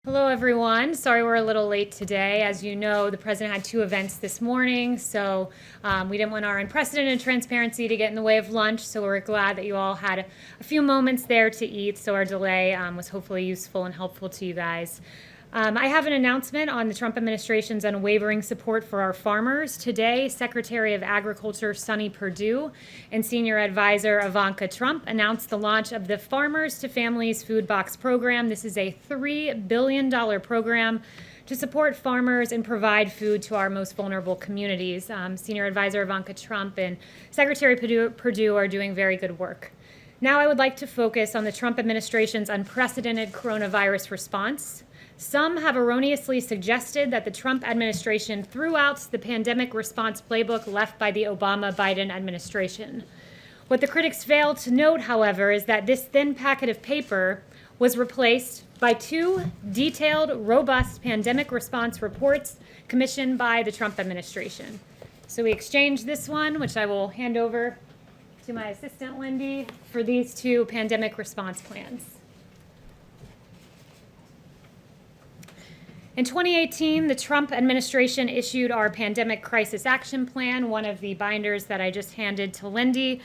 Hello, everyone. Sorry we're a little late today. As you know, the president had two events this morning, so we didn't want our unprecedented transparency to get in the way of lunch, so we're glad that you all had a few moments there to eat, so our delay was hopefully useful and helpful to you guys. I have an announcement on the Trump administration's unwavering support for our farmers. Today, Secretary of Agriculture Sonny Perdue and Senior Advisor Ivanka Trump announced the launch of the Farmers to Families Food Box Program. This is a $3 billion program to support farmers and provide food to our most vulnerable communities. Senior Advisor Ivanka Trump and Secretary Perdue are doing very good work. Now I would like to focus on the Trump administration's unprecedented coronavirus response. Some have erroneously suggested that the Trump administration threw out the pandemic response playbook left by the Obama-Biden administration. What the critics failed to note, however, is that this thin packet of paper was replaced by two detailed, robust pandemic response reports commissioned by the Trump administration. So we exchanged this one, which I will hand over to my assistant, Lindy, for these two pandemic response plans. In 2018, the Trump administration issued our Pandemic Crisis Action Plan, one of the binders that I just handed to Lindy.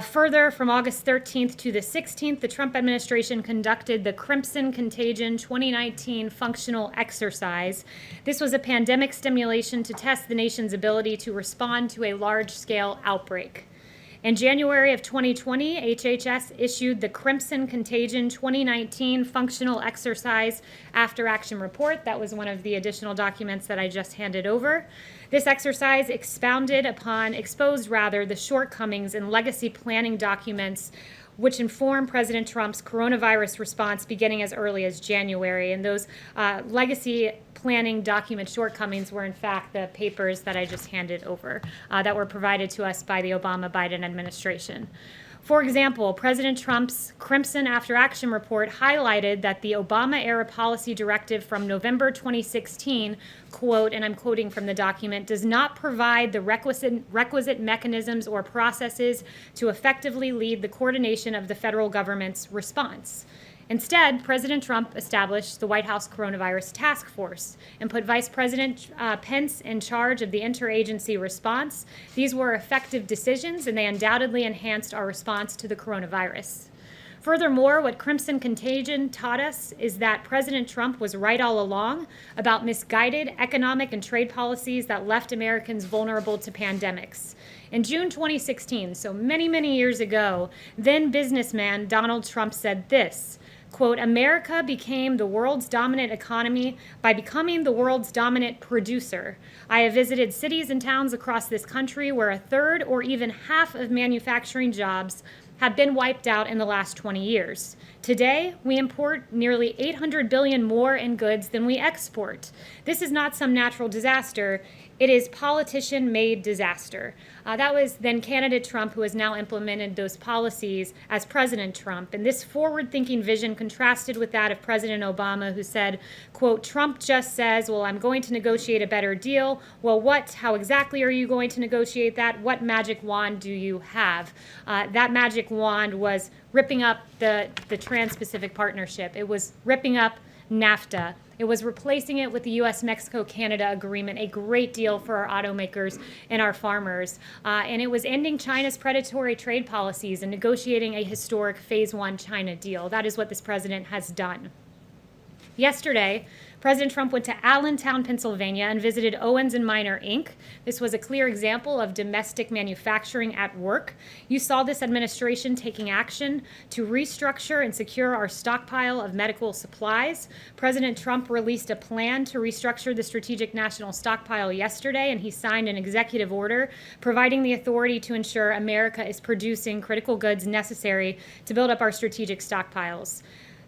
Further, from August 13th to the 16th, the Trump administration conducted the Crimson Contagion 2019 functional exercise. This was a pandemic stimulation to test the nation's ability to respond to a large-scale outbreak. In January of 2020, HHS issued the Crimson Contagion 2019 Functional Exercise After Action Report. That was one of the additional documents that I just handed over. This exercise exposed the shortcomings in legacy planning documents which inform President Trump's coronavirus response beginning as early as January. And those legacy planning document shortcomings were, in fact, the papers that I just handed over that were provided to us by the Obama-Biden administration. For example, President Trump's Crimson After Action report highlighted that the Obama-era policy directive from November 2016, quote, and I'm quoting from the document, does not provide the requisite mechanisms or processes to effectively lead the coordination of the federal government's response. Instead, President Trump established the White House Coronavirus Task Force and put Vice President Pence in charge of the interagency response. These were effective decisions, and they undoubtedly enhanced our response to the coronavirus. Furthermore, what Crimson Contagion taught us is that President Trump was right all along about misguided economic and trade policies that left Americans vulnerable to pandemics. In June 2016, so many years ago, then businessman Donald Trump said this, quote, America became the world's dominant economy by becoming the world's dominant producer. I have visited cities and towns across this country where a third or even half of manufacturing jobs have been wiped out in the last 20 years. Today, we import nearly 800 billion more in goods than we export. This is not some natural disaster. It is politician-made disaster. That was then candidate Trump, who has now implemented those policies as President Trump. And this forward-thinking vision contrasted with that of President Obama, who said, quote, Trump just says, well, I'm going to negotiate a better deal. Well, how exactly are you going to negotiate that? What magic wand do you have? That magic wand was ripping up the Trans-Pacific Partnership. It was ripping up NAFTA. It was replacing it with the U.S.-Mexico-Canada agreement, a great deal for our automakers and our farmers. And it was ending China's predatory trade policies and negotiating a historic Phase 1 China deal. That is what this president has done. Yesterday, President Trump went to Allentown, Pennsylvania, and visited Owens & Minor, Inc. This was a clear example of domestic manufacturing at work. You saw this administration taking action to restructure and secure our stockpile of medical supplies. President Trump released a plan to restructure the Strategic National Stockpile yesterday, and he signed an executive order providing the authority to ensure America is producing critical goods necessary to build up our strategic stockpiles.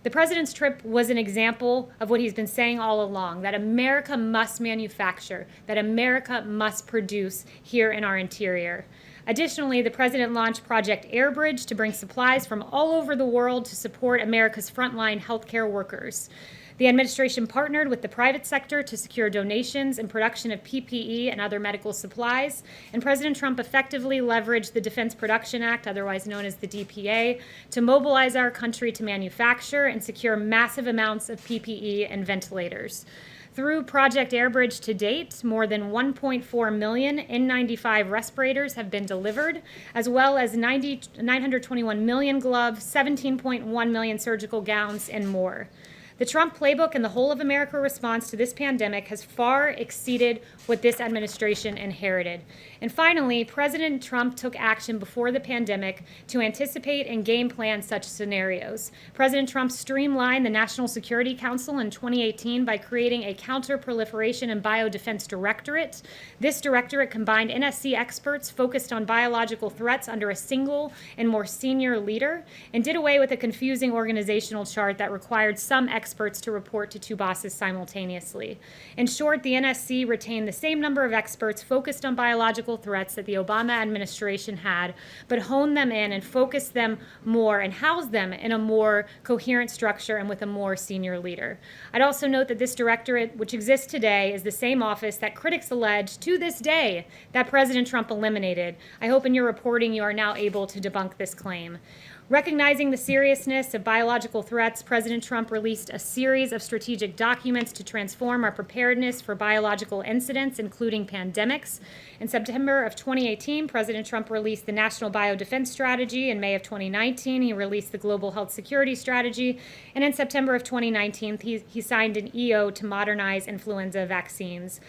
The president's trip was an example of what he's been saying all along, that America must manufacture, that America must produce here in our interior. Additionally, the president launched Project Airbridge to bring supplies from all over the world to support America's frontline healthcare workers. The administration partnered with the private sector to secure donations and production of PPE and other medical supplies, and President Trump effectively leveraged the Defense Production Act, otherwise known as the DPA, to mobilize our country to manufacture and secure massive amounts of PPE and ventilators. Through Project Airbridge to date, more than 1.4 million N95 respirators have been delivered, as well as 921 million gloves, 17.1 million surgical gowns, and more. The Trump playbook and the whole of America response to this pandemic has far exceeded what this administration inherited. And finally, President Trump took action before the pandemic to anticipate and game plan such scenarios. President Trump streamlined the National Security Council in 2018 by creating a Counter-Proliferation and Biodefense Directorate. This directorate combined NSC experts focused on biological threats under a single and more senior leader, and did away with a confusing organizational chart that required some experts to report to two bosses simultaneously. In short, the NSC retained the same number of experts focused on biological threats that the Obama administration had, but honed them in and focused them more and housed them in a more coherent structure and with a more senior leader. I'd also note that this directorate, which exists today, is the same office that critics allege to this day that President Trump eliminated. I hope in your reporting you are now able to debunk this claim. Recognizing the seriousness of biological threats, President Trump released a series of strategic documents to transform our preparedness for biological incidents, including pandemics. In September of 2018, President Trump released the National Biodefense Strategy. In May of 2019, he released the Global Health Security Strategy. And in September of 2019, he signed an EO to modernize influenza vaccines.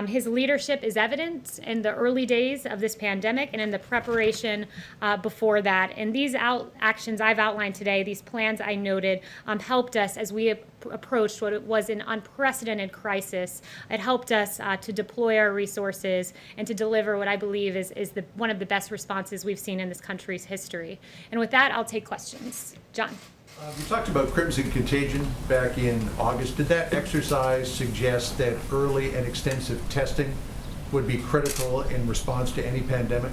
His leadership is evident in the early days of this pandemic and in the preparation before that. And these actions I've outlined today, these plans I noted, helped us as we approached what was an unprecedented crisis. It helped us to deploy our resources and to deliver what I believe is one of the best responses we've seen in this country's history. And with that, I'll take questions. John. You talked about crimson contagion back in August. Did that exercise suggest that early and extensive testing would be critical in response to any pandemic?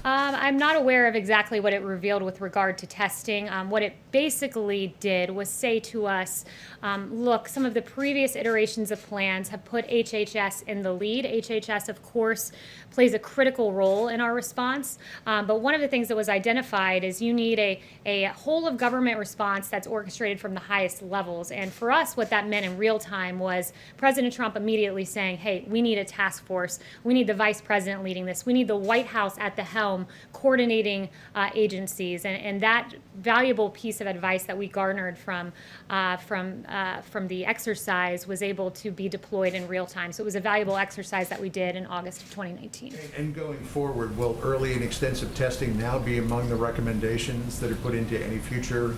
I'm not aware of exactly what it revealed with regard to testing. What it basically did was say to us, look, some of the previous iterations of plans have put HHS in the lead. HHS, of course, plays a critical role in our response. But one of the things that was identified is you need a whole of government response that's orchestrated from the highest levels. And for us, what that meant in real time was President Trump immediately saying, hey, we need a task force. We need the vice president leading this. We need the White House at the helm coordinating agencies. And that valuable piece of advice that we garnered from the exercise was able to be deployed in real time. So it was a valuable exercise that we did in August of 2019. And going forward, will early and extensive testing now be among the recommendations that are put into any future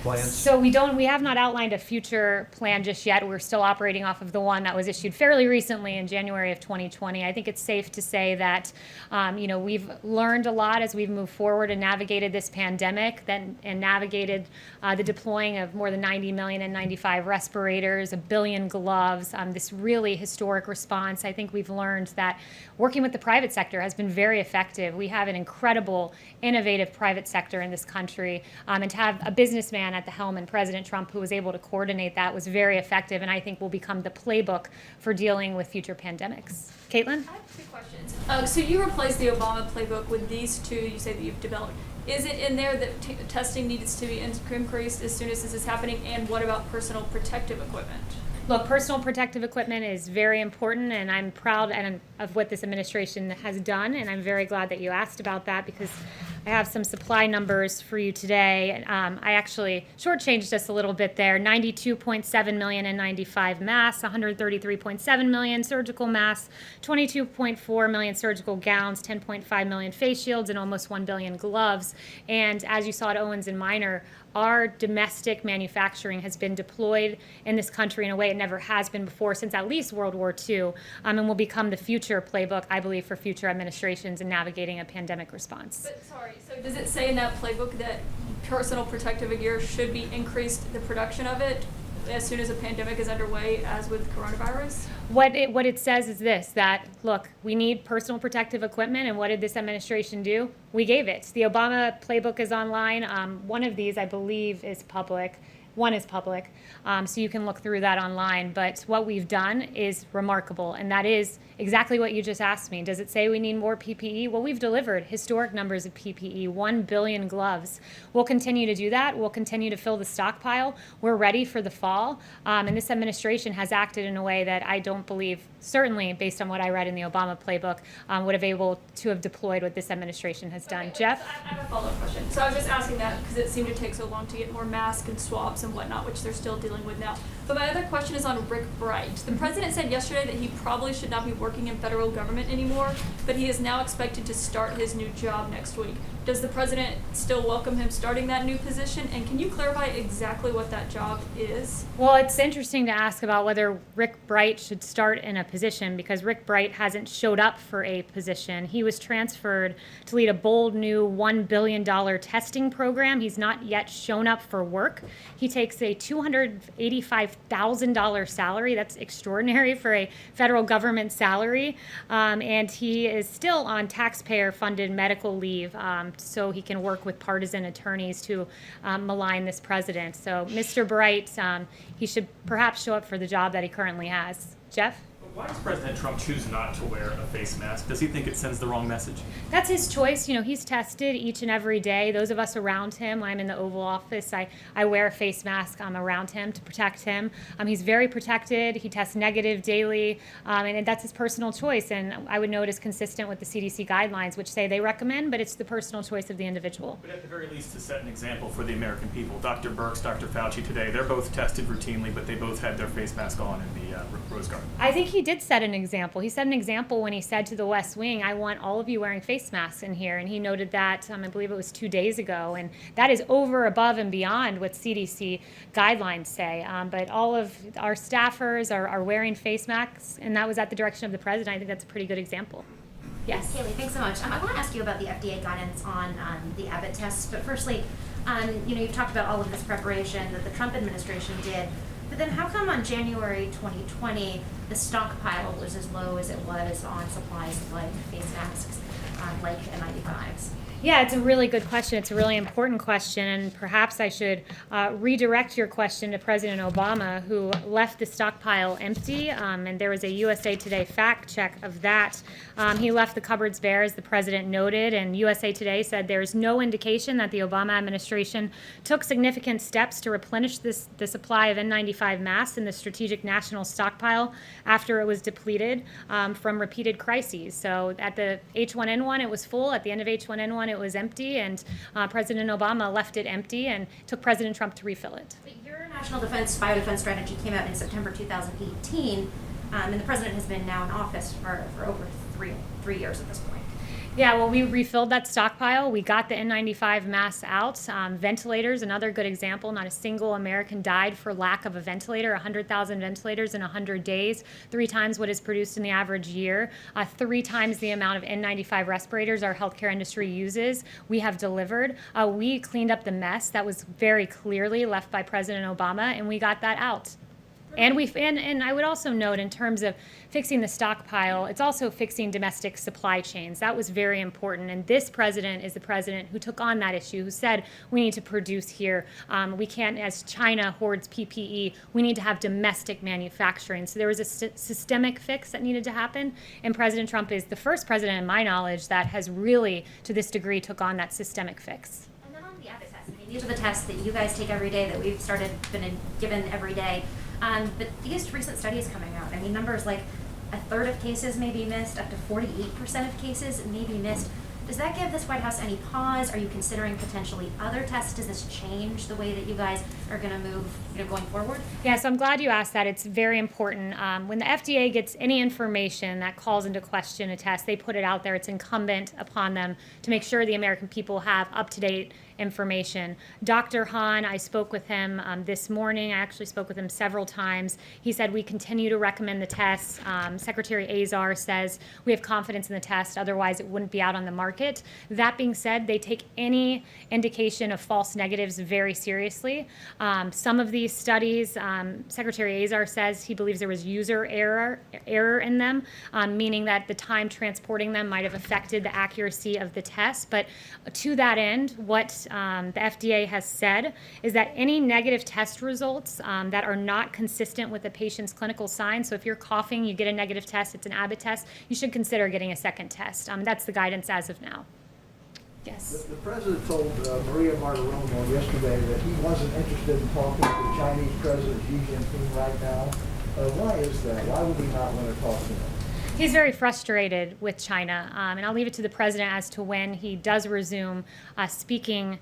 plans? So we have not outlined a future plan just yet. We're still operating off of the one that was issued fairly recently in January of 2020. I think it's safe to say that we've learned a lot as we've moved forward and navigated this pandemic, and navigated the deploying of more than 90 million N95 respirators, 1 billion gloves, this really historic response. I think we've learned that working with the private sector has been very effective. We have an incredible, innovative private sector in this country, and to have a businessman at the helm and President Trump who was able to coordinate that was very effective, and I think will become the playbook for dealing with future pandemics. Kayleigh? I have two questions. So you replaced the Obama playbook with these two you say that you've developed. Is it in there that testing needs to be increased as soon as this is happening, and what about personal protective equipment? Look, personal protective equipment is very important, and I'm proud of what this administration has done, and I'm very glad that you asked about that because I have some supply numbers for you today. I actually shortchanged us a little bit there. 92.7 million N95 masks, 133.7 million surgical masks, 22.4 million surgical gowns, 10.5 million face shields, and almost 1 billion gloves. And as you saw at Owens and Minor, our domestic manufacturing has been deployed in this country in a way it never has been before since at least World War II, and will become the future playbook, I believe, for future administrations in navigating a pandemic response. But sorry, so does it say in that playbook that personal protective gear should be increased, the production of it, as soon as a pandemic is underway, as with coronavirus? What it says is this, that, look, we need personal protective equipment, and what did this administration do? We gave it. The Obama playbook is online. One of these, I believe, is public. One is public, so you can look through that online. But what we've done is remarkable, and that is exactly what you just asked me. Does it say we need more PPE? Well, we've delivered historic numbers of PPE, 1 billion gloves. We'll continue to do that. We'll continue to fill the stockpile. We're ready for the fall, and this administration has acted in a way that I don't believe, certainly based on what I read in the Obama playbook, would have able to have deployed what this administration has done. Okay, Jeff? so I have a follow-up question. So I was just asking that because it seemed to take so long to get more masks and swabs and whatnot, which they're still dealing with now. But my other question is on Rick Bright. The president said yesterday that he probably should not be working in federal government anymore, but he is now expected to start his new job next week. Does the president still welcome him starting that new position? And can you clarify exactly what that job is? Well, it's interesting to ask about whether Rick Bright should start in a position because Rick Bright hasn't showed up for a position. He was transferred to lead a bold new $1 billion testing program. He's not yet shown up for work. He takes a $285,000 salary. That's extraordinary for a federal government salary. And he is still on taxpayer-funded medical leave. So he can work with partisan attorneys to malign this president. So Mr. Bright, he should perhaps show up for the job that he currently has. Jeff? Why does President Trump choose not to wear a face mask? Does he think it sends the wrong message? That's his choice. You know, he's tested each and every day. Those of us around him, when I'm in the Oval Office, I wear a face mask around him to protect him. He's very protected. He tests negative daily, and that's his personal choice. And I would note is consistent with the CDC guidelines, which say they recommend, but it's the personal choice of the individual. But at the very least, to set an example for the American people, Dr. Birx, Dr. Fauci today, they're both tested routinely, but they both had their face mask on in the Rose Garden. I think he did set an example. He set an example when he said to the West Wing, I want all of you wearing face masks in here. And he noted that, I believe it was 2 days ago. And that is over, above, and beyond what CDC guidelines say. But all of our staffers are wearing face masks, and that was at the direction of the president. I think that's a pretty good example. Yes. Kayleigh, thanks so much. I want to ask you about the FDA guidance on the Abbott tests. But firstly, you've talked about all of this preparation that the Trump administration did. But then how come on January 2020, the stockpile was as low as it was on supplies like face masks, like N95s? Yeah, it's a really good question. It's a really important question, and perhaps I should redirect your question to President Obama, who left the stockpile empty, and there was a USA Today fact check of that. He left the cupboards bare, as the president noted, and USA Today said there's no indication that the Obama administration took significant steps to replenish the supply of N95 masks in the strategic national stockpile after it was depleted from repeated crises. So at the H1N1, it was full. At the end of H1N1, it was empty, and President Obama left it empty and took President Trump to refill it. But your national biodefense strategy came out in September 2018, and the president has been now in office for over three years at this point. Yeah, well, we refilled that stockpile. We got the N95 masks out. Ventilators, another good example. Not a single American died for lack of a ventilator. 100,000 ventilators in 100 days, 3 times what is produced in the average year, 3 times the amount of N95 respirators our healthcare industry uses. We have delivered. We cleaned up the mess that was very clearly left by President Obama, and we got that out. And I would also note, in terms of fixing the stockpile, it's also fixing domestic supply chains. That was very important. And this president is the president who took on that issue, who said we need to produce here. We can't, as China hoards PPE, we need to have domestic manufacturing. So there was a systemic fix that needed to happen. And President Trump is the first president, in my knowledge, that has really, to this degree, took on that systemic fix. And then on the Abbott tests, these are the tests that you guys take every day, that we've been given every day. But these recent studies coming out, numbers like a third of cases may be missed, up to 48% of cases may be missed. Does that give this White House any pause? Are you considering potentially other tests? Does this change the way that you guys are going to move, going forward? Yeah, so I'm glad you asked that. It's very important. When the FDA gets any information that calls into question a test, they put it out there. It's incumbent upon them to make sure the American people have up-to-date information. Dr. Hahn, I spoke with him this morning. I actually spoke with him several times. He said we continue to recommend the tests. Secretary Azar says we have confidence in the test, otherwise it wouldn't be out on the market. That being said, they take any indication of false negatives very seriously. Some of these studies, Secretary Azar says he believes there was user error in them, meaning that the time transporting them might have affected the accuracy of the test. But to that end, what the FDA has said is that any negative test results that are not consistent with the patient's clinical signs, so if you're coughing, you get a negative test, it's an Abbott test, you should consider getting a second test. That's the guidance as of now. Yes. The president told Maria Bartiromo yesterday that he wasn't interested in talking to the Chinese President Xi Jinping right now. Why is that? Why would he not want to talk to him? He's very frustrated with China, and I'll leave it to the president as to when he does resume speaking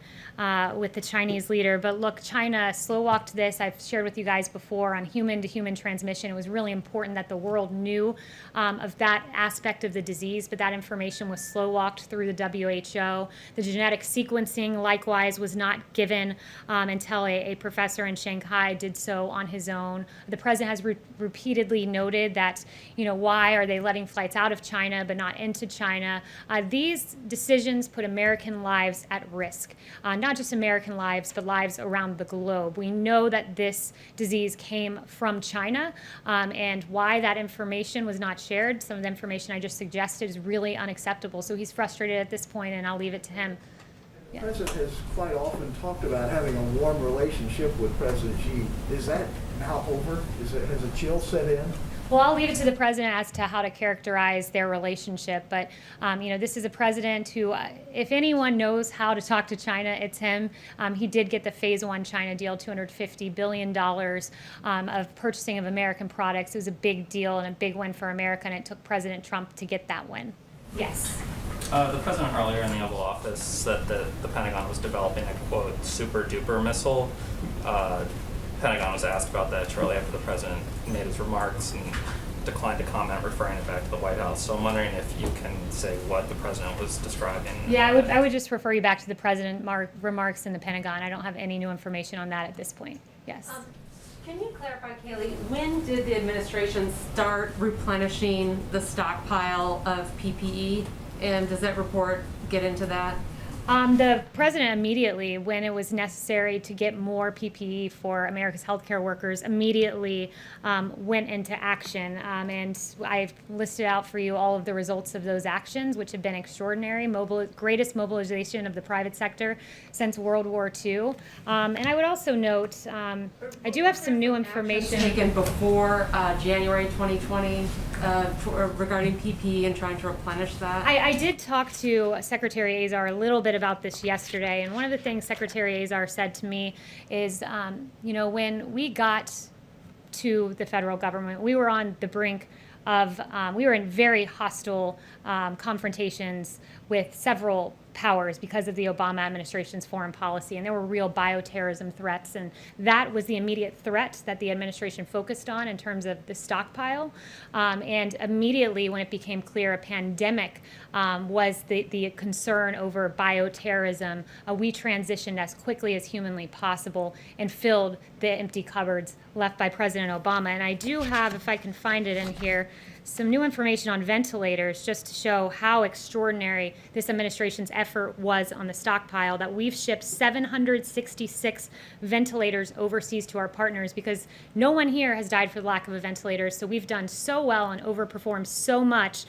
with the Chinese leader. But look, China slow-walked this. I've shared with you guys before on human-to-human transmission. It was really important that the world knew of that aspect of the disease, but that information was slow-walked through the WHO. The genetic sequencing, likewise, was not given until a professor in Shanghai did so on his own. The president has repeatedly noted that, why are they letting flights out of China but not into China? These decisions put American lives at risk. Not just American lives, but lives around the globe. We know that this disease came from China, and why that information was not shared, some of the information I just suggested, is really unacceptable. So he's frustrated at this point, and I'll leave it to him. The president has quite often talked about having a warm relationship with President Xi. Is that now over? Has a chill set in? Well, I'll leave it to the president as to how to characterize their relationship. But, this is a president who, if anyone knows how to talk to China, it's him. He did get the Phase 1 China deal, $250 billion of purchasing of American products. It was a big deal and a big win for America, and it took President Trump to get that win. Yes. The president earlier in the Oval Office said that the Pentagon was developing a, quote, super-duper missile. Pentagon was asked about that shortly after the president made his remarks and declined to comment, referring it back to the White House. So I'm wondering if you can say what the president was describing. Yeah, I would just refer you back to the president remarks in the Pentagon. I don't have any new information on that at this point. Yes. Can you clarify, Kayleigh, when did the administration start replenishing the stockpile of PPE? And does that report get into that? The president immediately, when it was necessary to get more PPE for America's healthcare workers, immediately went into action. And I've listed out for you all of the results of those actions, which have been extraordinary, greatest mobilization of the private sector since World War II. And I would also note, I do have some new information. Taken before January 2020 regarding PPE and trying to replenish that? I did talk to Secretary Azar a little bit about this yesterday, and one of the things Secretary Azar said to me is, when we got to the federal government, we were on the brink of, we were in very hostile confrontations with several powers because of the Obama administration's foreign policy, and there were real bioterrorism threats, and that was the immediate threat that the administration focused on in terms of the stockpile. And immediately when it became clear a pandemic was the concern over bioterrorism, we transitioned as quickly as humanly possible and filled the empty cupboards left by President Obama. And I do have, if I can find it in here, some new information on ventilators just to show how extraordinary this administration's effort was on the stockpile, that we've shipped 766 ventilators overseas to our partners because no one here has died for the lack of a ventilator. So we've done so well and overperformed so much.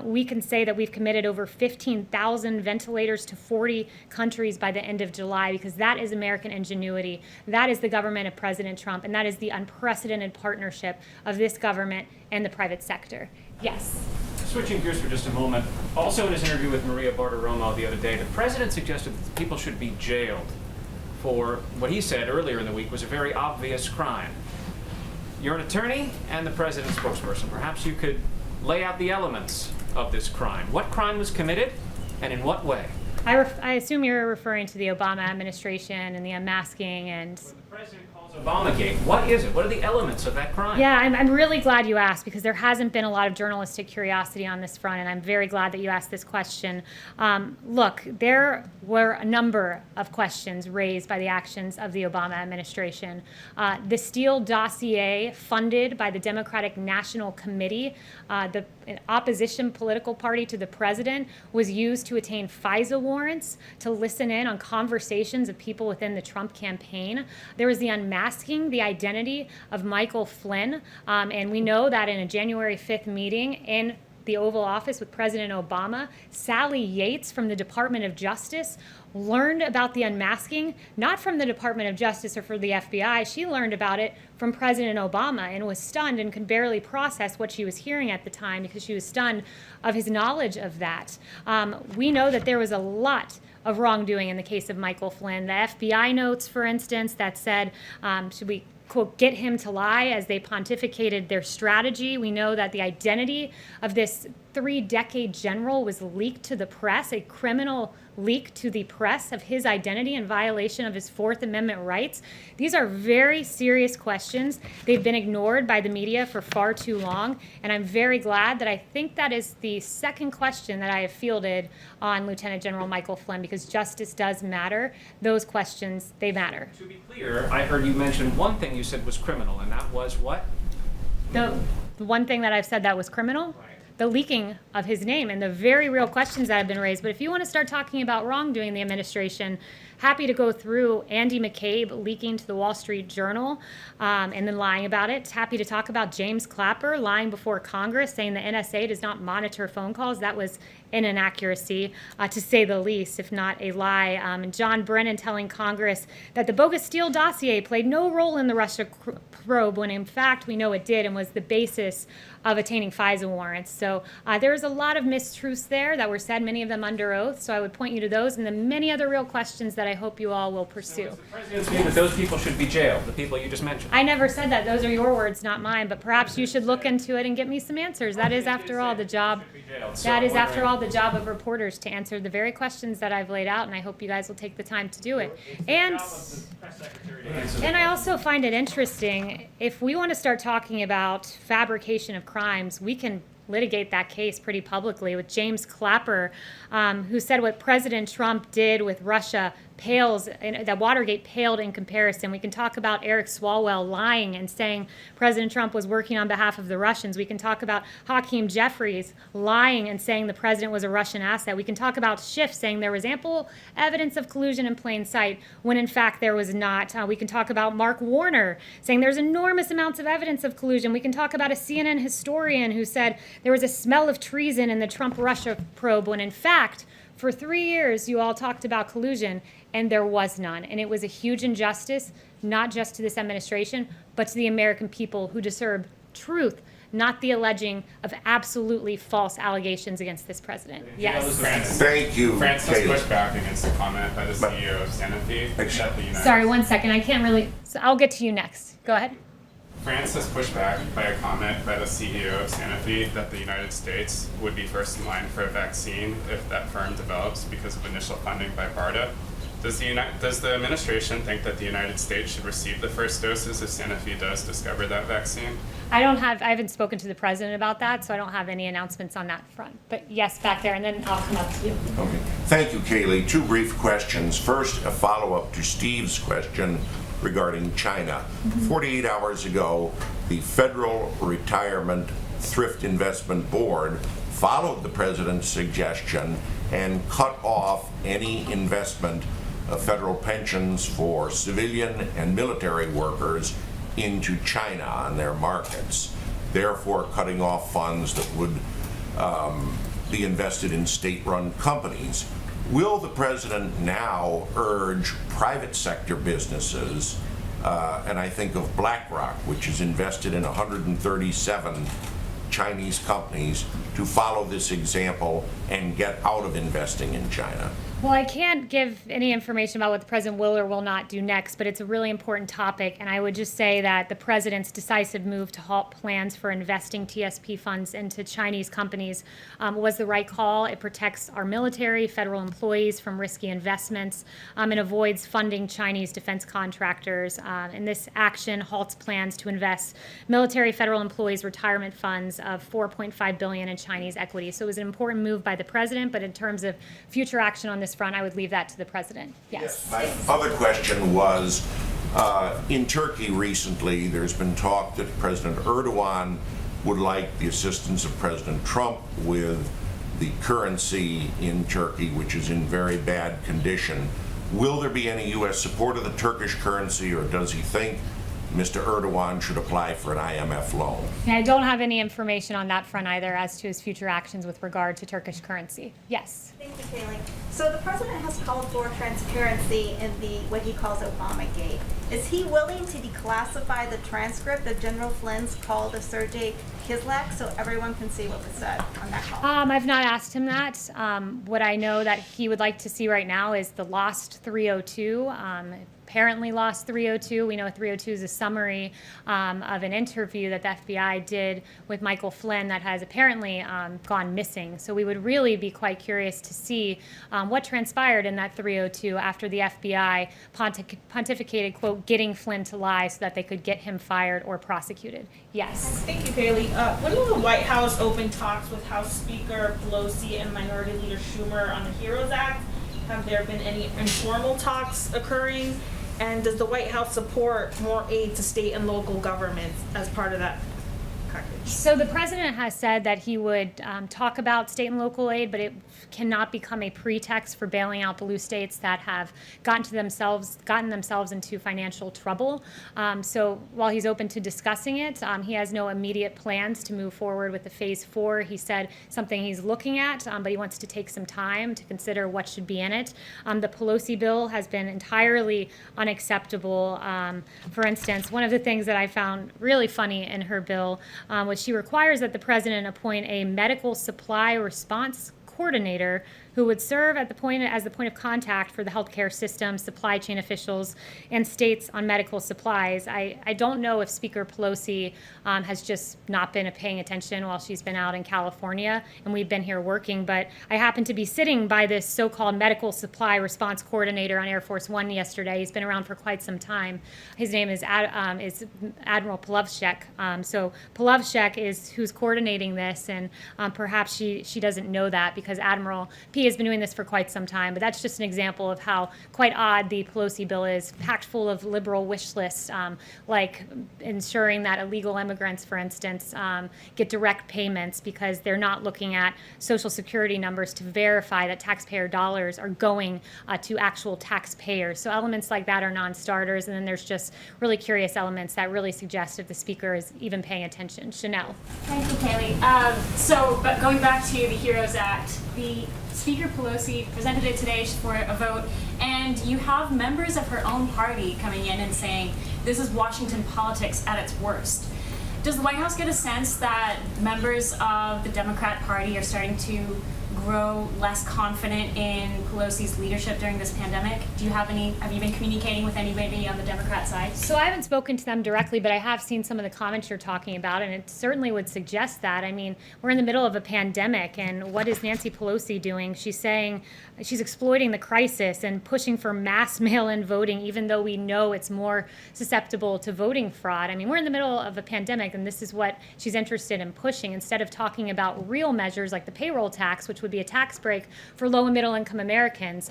We can say that we've committed over 15,000 ventilators to 40 countries by the end of July because that is American ingenuity. That is the government of President Trump, and that is the unprecedented partnership of this government and the private sector. Yes. Switching gears for just a moment, also in his interview with Maria Bartiromo the other day, the president suggested that people should be jailed for what he said earlier in the week was a very obvious crime. You're an attorney and the president's spokesperson. Perhaps you could lay out the elements of this crime. What crime was committed and in what way? I assume you're referring to the Obama administration and the unmasking and... What the president calls Obamagate. What is it? What are the elements of that crime? Yeah, I'm really glad you asked because there hasn't been a lot of journalistic curiosity on this front, and I'm very glad that you asked this question. Look, there were a number of questions raised by the actions of the Obama administration. The Steele dossier, funded by the Democratic National Committee, the opposition political party to the president, was used to attain FISA warrants to listen in on conversations of people within the Trump campaign. There was the unmasking the identity of Michael Flynn, and we know that in a January 5th meeting in the Oval Office with President Obama. Sally Yates from the Department of Justice learned about the unmasking, not from the Department of Justice or from the FBI. She learned about it from President Obama and was stunned and could barely process what she was hearing at the time because she was stunned of his knowledge of that. We know that there was a lot of wrongdoing in the case of Michael Flynn. The FBI notes, for instance, that said, should we, quote, get him to lie as they pontificated their strategy. We know that the identity of this 3-decade general was leaked to the press, a criminal leak to the press of his identity in violation of his Fourth Amendment rights. These are very serious questions. They've been ignored by the media for far too long, and I'm very glad that I think that is the second question that I have fielded on Lieutenant General Michael Flynn, because justice does matter. Those questions, they matter. To be clear, I heard you mention one thing you said was criminal, and that was what? The one thing that I've said that was criminal? The leaking of his name and the very real questions that have been raised. But if you want to start talking about wrongdoing in the administration, happy to go through Andy McCabe leaking to the Wall Street Journal and then lying about it. Happy to talk about James Clapper lying before Congress, saying the NSA does not monitor phone calls. That was an inaccuracy, to say the least, if not a lie. And John Brennan telling Congress that the bogus Steele dossier played no role in the Russia probe, when in fact we know it did and was the basis of attaining FISA warrants. So there's a lot of mistruths there that were said, many of them under oath. So I would point you to those and the many other real questions that I hope you all will pursue. So is the president's view that those people should be jailed, the people you just mentioned? I never said that. Those are your words, not mine. But perhaps you should look into it and get me some answers. That is, after all, the job. That is, after all, the job of reporters, to answer the very questions that I've laid out, and I hope you guys will take the time to do it. And I also find it interesting, if we want to start talking about fabrication of crimes, we can litigate that case pretty publicly with James Clapper, who said what President Trump did with Russia pales, that Watergate paled in comparison. We can talk about Eric Swalwell lying and saying President Trump was working on behalf of the Russians. We can talk about Hakeem Jeffries lying and saying the president was a Russian asset. We can talk about Schiff saying there was ample evidence of collusion in plain sight when in fact there was not. We can talk about Mark Warner saying there's enormous amounts of evidence of collusion. We can talk about a CNN historian who said there was a smell of treason in the Trump-Russia probe when in fact for 3 years you all talked about collusion and there was none. And it was a huge injustice, not just to this administration, but to the American people who deserve truth, not the alleging of absolutely false allegations against this president. Yes. Thank you, France has Kayleigh. pushed back against the comment by the CEO of Sanofi that the United Sorry, 1 second. I can't really. So I'll get to you next. Go ahead. France has pushed back by a comment by the CEO of Sanofi that the United States would be first in line for a vaccine if that firm develops because of initial funding by BARDA. Does the administration think that the United States should receive the first doses if Sanofi does discover that vaccine? I haven't spoken to the president about that, so I don't have any announcements on that front. But yes, back there, and then I'll come up to you. Okay. Thank you, Kayleigh. 2 brief questions. First, a follow-up to Steve's question regarding China. 48 hours ago, the Federal Retirement Thrift Investment Board followed the president's suggestion and cut off any investment of federal pensions for civilian and military workers into China on their markets, therefore cutting off funds that would be invested in state-run companies. Will the president now urge private sector businesses, and I think of BlackRock, which is invested in 137 Chinese companies, to follow this example and get out of investing in China? Well, I can't give any information about what the president will or will not do next, but it's a really important topic. And I would just say that the president's decisive move to halt plans for investing TSP funds into Chinese companies was the right call. It protects our military, federal employees from risky investments, and avoids funding Chinese defense contractors. And this action halts plans to invest military federal employees' retirement funds of $4.5 billion in Chinese equity. So it was an important move by the president, but in terms of future action on this front, I would leave that to the president. Yes. My other question was, in Turkey recently, there's been talk that President Erdogan would like the assistance of President Trump with the currency in Turkey, which is in very bad condition. Will there be any U.S. support of the Turkish currency, or does he think Mr. Erdogan should apply for an IMF loan. And I don't have any information on that front either as to his future actions with regard to Turkish currency. Yes. Thank you, Kayleigh. So the president has called for transparency in the what he calls Obamagate. Is he willing to declassify the transcript of General Flynn's call to Sergei Kislyak so everyone can see what was said on that call? I've not asked him that. What I know that he would like to see right now is the lost 302. Apparently lost 302. We know 302 is a summary of an interview that the FBI did with Michael Flynn that has apparently gone missing. So we would really be quite curious to see what transpired in that 302 after the FBI pontificated, quote, getting Flynn to lie so that they could get him fired or prosecuted. Yes. Thank you, Kayleigh. When will the White House open talks with House Speaker Pelosi and Minority Leader Schumer on the HEROES Act? Have there been any informal talks occurring? And does the White House support more aid to state and local governments as part of that package? So the president has said that he would talk about state and local aid, but it cannot become a pretext for bailing out blue states that have gotten themselves into financial trouble. So while he's open to discussing it, he has no immediate plans to move forward with the phase 4. He said something he's looking at, but he wants to take some time to consider what should be in it. The Pelosi bill has been entirely unacceptable. For instance, one of the things that I found really funny in her bill was she requires that the president appoint a medical supply response coordinator who would serve at as the point of contact for the healthcare system, supply chain officials, and states on medical supplies. I don't know if Speaker Pelosi has just not been paying attention while she's been out in California and we've been here working, but I happened to be sitting by this so-called medical supply response coordinator on Air Force One yesterday. He's been around for quite some time. His name is Admiral Polovchek. So Polovchek is who's coordinating this, and perhaps she doesn't know that because Admiral P has been doing this for quite some time, but that's just an example of how quite odd the Pelosi bill is, packed full of liberal wish lists, like ensuring that illegal immigrants, for instance, get direct payments because they're not looking at Social Security numbers to verify that taxpayer dollars are going to actual taxpayers. So elements like that are non-starters, and then there's just really curious elements that really suggest if the speaker is even paying attention. Chanel. Thank you, Kayleigh. But going back to the HEROES Act, the Speaker Pelosi presented it today for a vote, and you have members of her own party coming in and saying this is Washington politics at its worst. Does the White House get a sense that members of the Democrat Party are starting to grow less confident in Pelosi's leadership during this pandemic? Have you been communicating with anybody on the Democrat side? So I haven't spoken to them directly, but I have seen some of the comments you're talking about, and it certainly would suggest that. I mean, we're in the middle of a pandemic, and what is Nancy Pelosi doing? She's saying she's exploiting the crisis and pushing for mass mail-in voting, even though we know it's more susceptible to voting fraud. I mean, we're in the middle of a pandemic, and this is what she's interested in pushing, instead of talking about real measures like the payroll tax, which would be a tax break for low and middle income Americans.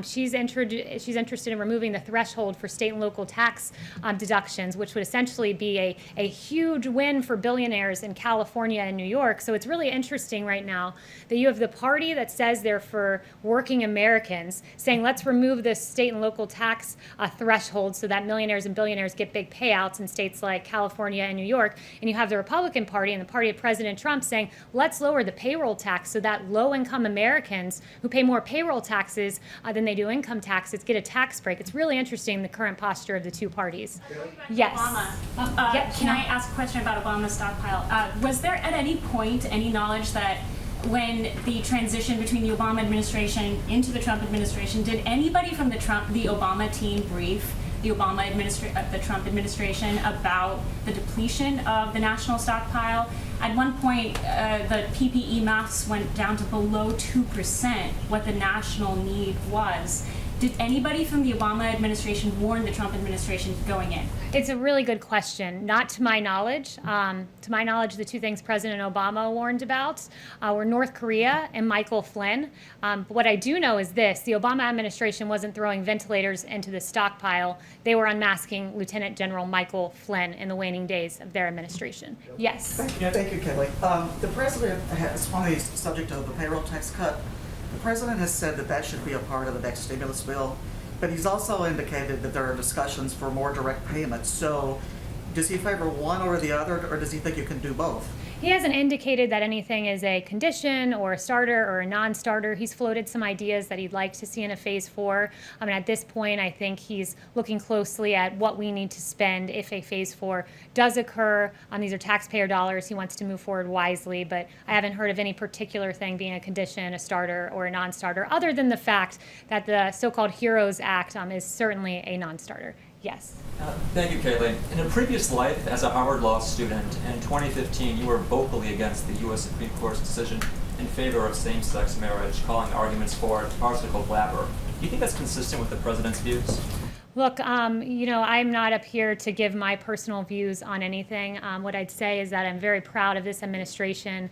She's interested in removing the threshold for state and local tax deductions, which would essentially be a huge win for billionaires in California and New York. So it's really interesting right now that you have the party that says they're for working Americans saying let's remove this state and local tax threshold so that millionaires and billionaires get big payouts in states like California and New York. And you have the Republican Party and the party of President Trump saying let's lower the payroll tax so that low-income Americans who pay more payroll taxes than they do income taxes get a tax break. It's really interesting, the current posture of the two parties. Yes. Obama. Can I ask a question about Obama's stockpile? Was there at any point any knowledge that when the transition between the Obama administration into the Trump administration, did anybody from the Obama team brief the Trump administration about the depletion of the national stockpile? At one point, the PPE masks went down to below 2%, what the national need was. Did anybody from the Obama administration warn the Trump administration going in? It's a really good question. Not to my knowledge. To my knowledge, the two things President Obama warned about were North Korea and Michael Flynn. But what I do know is this: the Obama administration wasn't throwing ventilators into the stockpile. They were unmasking Lieutenant General Michael Flynn in the waning days of their administration. Yes. Thank you, Kayleigh. The president has, on the subject of the payroll tax cut, the president has said that that should be a part of the next stimulus bill, but he's also indicated that there are discussions for more direct payments. So does he favor one or the other, or does he think you can do both? He hasn't indicated that anything is a condition or a starter or a non-starter. He's floated some ideas that he'd like to see in a phase 4. I mean, at this point, I think he's looking closely at what we need to spend if a phase 4 does occur. These are taxpayer dollars. He wants to move forward wisely, but I haven't heard of any particular thing being a condition, a starter, or a non-starter, other than the fact that the so-called HEROES Act is certainly a non-starter. Yes. Thank you, Kayleigh. In a previous life as a Harvard Law student, in 2015, you were vocally against the U.S. Supreme Court's decision in favor of same-sex marriage, calling arguments for it farcical blabber. Do you think that's consistent with the president's views? Look, I'm not up here to give my personal views on anything. What I'd say is that I'm very proud of this administration,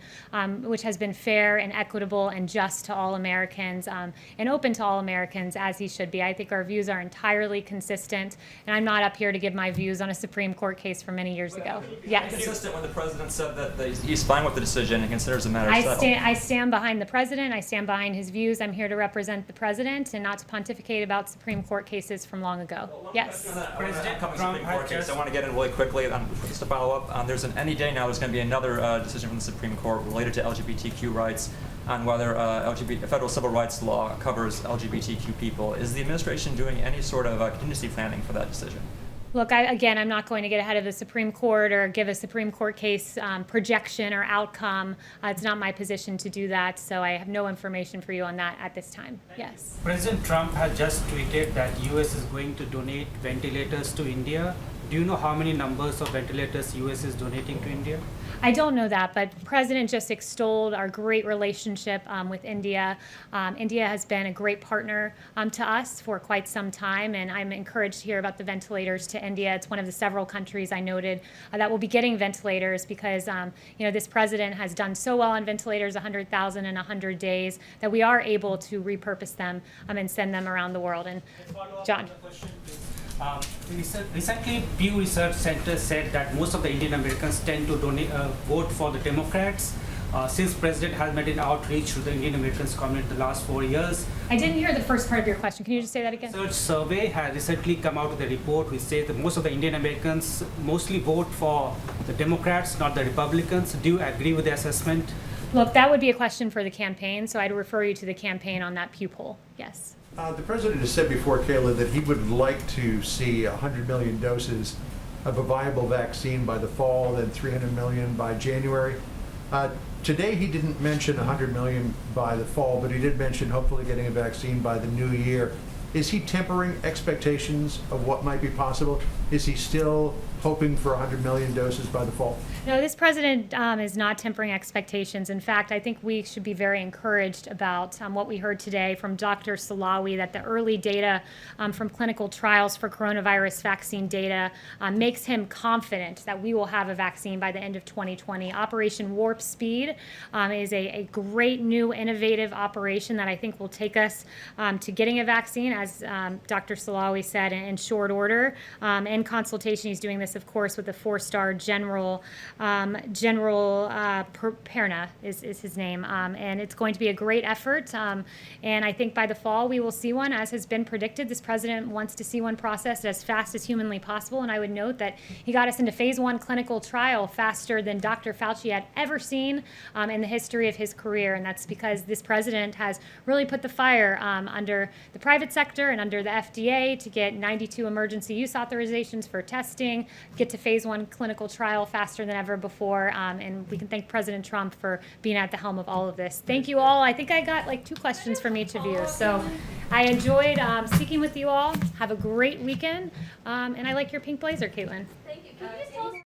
which has been fair and equitable and just to all Americans and open to all Americans, as he should be. I think our views are entirely consistent, and I'm not up here to give my views on a Supreme Court case from many years ago. Yes. Consistent when the president said that he's fine with the decision and considers the matter settled. I stand behind the president. I stand behind his views. I'm here to represent the president and not to pontificate about Supreme Court cases from long ago. Yes. President Trump Supreme Court case. I want to get in really quickly just to follow up. There's any day now there's going to be another decision from the Supreme Court related to LGBTQ rights on whether federal civil rights law covers LGBTQ people. Is the administration doing any sort of contingency planning for that decision? Look, I'm not going to get ahead of the Supreme Court or give a Supreme Court case projection or outcome. It's not my position to do that, so I have no information for you on that at this time. Yes. President Trump has just tweeted that U.S. is going to donate ventilators to India. Do you know how many numbers of ventilators U.S. is donating to India? I don't know that, but the president just extolled our great relationship with India. India has been a great partner to us for quite some time, and I'm encouraged to hear about the ventilators to India. It's one of the several countries I noted that will be getting ventilators because this president has done so well on ventilators, 100,000 in 100 days, that we are able to repurpose them and send them around the world. And John. Recently, Pew Research Center said that most of the Indian Americans tend to vote for the Democrats. Since President has made an outreach to the Indian Americans community the last 4 years. I didn't hear the first part of your question. Can you just say that again? Research survey has recently come out with a report which says that most of the Indian Americans mostly vote for the Democrats, not the Republicans. Do you agree with the assessment? Look, that would be a question for the campaign, so I'd refer you to the campaign on that Pew poll. Yes. The president has said before, Kayleigh, that he would like to see 100 million doses of a viable vaccine by the fall, then 300 million by January. Today, he didn't mention 100 million by the fall, but he did mention hopefully getting a vaccine by the new year. Is he tempering expectations of what might be possible? Is he still hoping for 100 million doses by the fall? No, this president is not tempering expectations. In fact, I think we should be very encouraged about what we heard today from Dr. Salawi, that the early data from clinical trials for coronavirus vaccine data makes him confident that we will have a vaccine by the end of 2020. Operation Warp Speed is a great new innovative operation that I think will take us to getting a vaccine, as Dr. Salawi said, in short order. In consultation, he's doing this, of course, with the 4-star General Perna is his name, and it's going to be a great effort. And I think by the fall we will see one, as has been predicted. This president wants to see one processed as fast as humanly possible, and I would note that he got us into phase 1 clinical trial faster than Dr. Fauci had ever seen in the history of his career, and that's because this president has really put the fire under the private sector and under the FDA to get 92 emergency use authorizations for testing, get to phase 1 clinical trial faster than ever before, and we can thank President Trump for being at the helm of all of this. Thank you all. I think I got like 2 questions from each of you, so I enjoyed speaking with you all. Have a great weekend, and I like your pink blazer, Caitlin. Thank you.